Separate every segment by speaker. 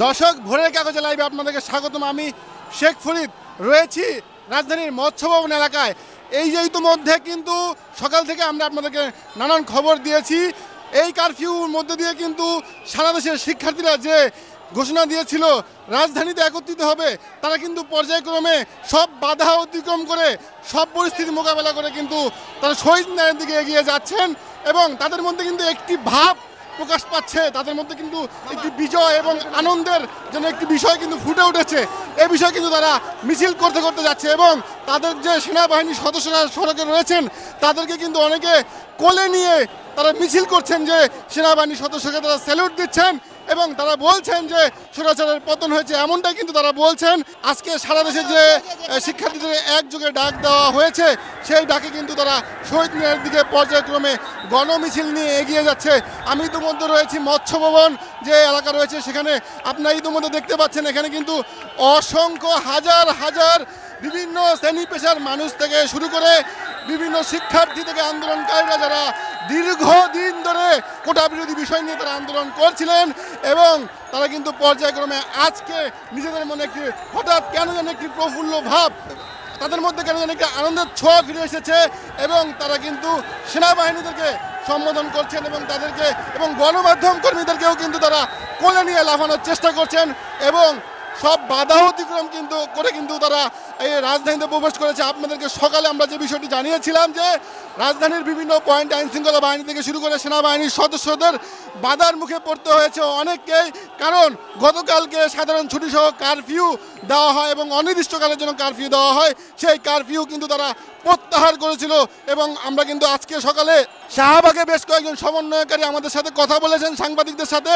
Speaker 1: দর্শক, ভোরের কাগজে লাইভে আপনাদেরকে স্বাগতম। আমি শেখ ফরিদ রয়েছি রাজধানীর মৎস্য ভবন এলাকায়। এই যে ইতিমধ্যে কিন্তু সকাল থেকে আমরা আপনাদেরকে নানান খবর দিয়েছি। এই কারফিউর মধ্যে দিয়ে কিন্তু সারা দেশের শিক্ষার্থীরা যে ঘোষণা দিয়েছিল রাজধানীতে একত্রিত হবে, তারা কিন্তু পর্যায়ক্রমে সব বাধা অতিক্রম করে সব পরিস্থিতি মোকাবেলা করে কিন্তু তারা শহীদ মিনারের দিকে এগিয়ে যাচ্ছেন। এবং তাদের মধ্যে কিন্তু একটি ভাব প্রকাশ পাচ্ছে, তাদের মধ্যে কিন্তু একটি বিজয় এবং আনন্দের যেন একটি বিষয় কিন্তু ফুটে উঠেছে। এই বিষয়ে কিন্তু তারা মিছিল করতে করতে যাচ্ছে এবং তাদের যে সেনাবাহিনীর সদস্যরা সড়কে রয়েছেন তাদেরকে কিন্তু অনেকে কোলে নিয়ে তারা মিছিল করছেন, যে সেনাবাহিনীর সদস্যকে তারা স্যালুট দিচ্ছেন এবং তারা বলছেন যে স্বৈরাচারের পতন হয়েছে, এমনটাই কিন্তু তারা বলছেন। আজকে সারা দেশে যে শিক্ষার্থীদের একযোগে ডাক দেওয়া হয়েছে, সেই ডাকে কিন্তু তারা শহীদ মিনারের দিকে পর্যায়ক্রমে গণমিছিল নিয়ে এগিয়ে যাচ্ছে। আমি ইতিমধ্যে রয়েছি মৎস্য ভবন যে এলাকা রয়েছে সেখানে। আপনারা ইতিমধ্যে দেখতে পাচ্ছেন এখানে কিন্তু অসংখ্য হাজার হাজার বিভিন্ন শ্রেণী পেশার মানুষ থেকে শুরু করে বিভিন্ন শিক্ষার্থী থেকে আন্দোলনকারীরা যারা দীর্ঘদিন ধরে কোটা বিরোধী বিষয় নিয়ে তারা আন্দোলন করছিলেন এবং তারা কিন্তু পর্যায়ক্রমে আজকে নিজেদের মনে একটি হঠাৎ কেন যেন একটি প্রফুল্ল ভাব, তাদের মধ্যে কেন যেন একটি আনন্দের ছোঁয়া ফিরে এসেছে এবং তারা কিন্তু সেনাবাহিনীদেরকে সম্বোধন করছেন এবং তাদেরকে এবং গণমাধ্যম কর্মীদেরকেও কিন্তু তারা কোলে নিয়ে লাফানোর চেষ্টা করছেন এবং সব বাধা অতিক্রম কিন্তু করে কিন্তু তারা এই রাজধানীতে প্রবেশ করেছে। আপনাদেরকে সকালে আমরা যে বিষয়টি জানিয়েছিলাম যে রাজধানীর বিভিন্ন পয়েন্ট আইনশৃঙ্খলা বাহিনী থেকে শুরু করে সেনাবাহিনীর সদস্যদের বাধার মুখে পড়তে হয়েছে অনেককেই, কারণ গতকালকে সাধারণ ছুটি সহ কারফিউ দেওয়া হয় এবং অনির্দিষ্টকালের জন্য কারফিউ দেওয়া হয়। সেই কারফিউ কিন্তু তারা প্রত্যাহার করেছিল এবং আমরা কিন্তু আজকে সকালে শাহবাগে বেশ কয়েকজন সমন্বয়কারী আমাদের সাথে কথা বলেছেন সাংবাদিকদের সাথে।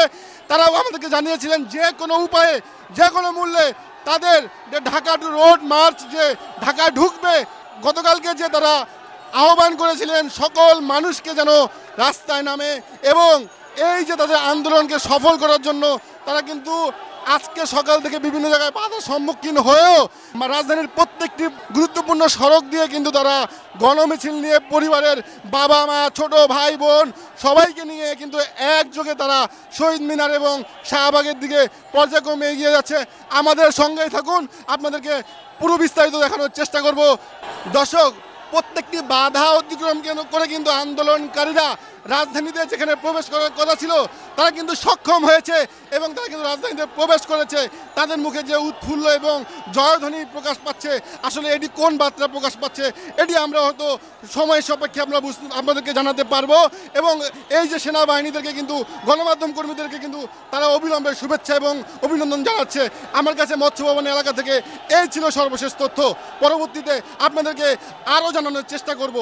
Speaker 1: তারাও আমাদেরকে জানিয়েছিলেন যে কোনো উপায়ে যে কোনো মূল্যে তাদের যে ঢাকা টু রোড মার্চ যে ঢাকায় ঢুকবে, গতকালকে যে তারা আহ্বান করেছিলেন সকল মানুষকে যেন রাস্তায় নামে এবং এই যে তাদের আন্দোলনকে সফল করার জন্য তারা কিন্তু আজকে সকাল থেকে বিভিন্ন জায়গায় বাধার সম্মুখীন হয়েও রাজধানীর প্রত্যেকটি গুরুত্বপূর্ণ সড়ক দিয়ে কিন্তু তারা গণমিছিল নিয়ে পরিবারের বাবা মা ছোট ভাই বোন সবাইকে নিয়ে কিন্তু একযোগে তারা শহীদ মিনার এবং শাহবাগের দিকে পর্যায়ক্রমে এগিয়ে যাচ্ছে। আমাদের সঙ্গেই থাকুন, আপনাদেরকে পুরো বিস্তারিত দেখানোর চেষ্টা করব। দর্শক, প্রত্যেকটি বাধা অতিক্রম করে কিন্তু আন্দোলনকারীরা রাজধানীতে যেখানে প্রবেশ করার কথা ছিল তারা কিন্তু সক্ষম হয়েছে এবং তারা কিন্তু রাজধানীতে প্রবেশ করেছে। তাদের মুখে যে উৎফুল্ল এবং জয়ধ্বনি প্রকাশ পাচ্ছে, আসলে এটি কোন বার্তা প্রকাশ পাচ্ছে এটি আমরা হয়তো সময় সাপেক্ষে আমরা আপনাদেরকে জানাতে পারবো। এবং এই যে সেনাবাহিনীদেরকে কিন্তু গণমাধ্যম কর্মীদেরকে কিন্তু তারা অবিলম্বে শুভেচ্ছা এবং অভিনন্দন জানাচ্ছে। আমার কাছে মৎস্য ভবন এলাকা থেকে এই ছিল সর্বশেষ তথ্য। পরবর্তীতে আপনাদেরকে আরও জানানোর চেষ্টা করব।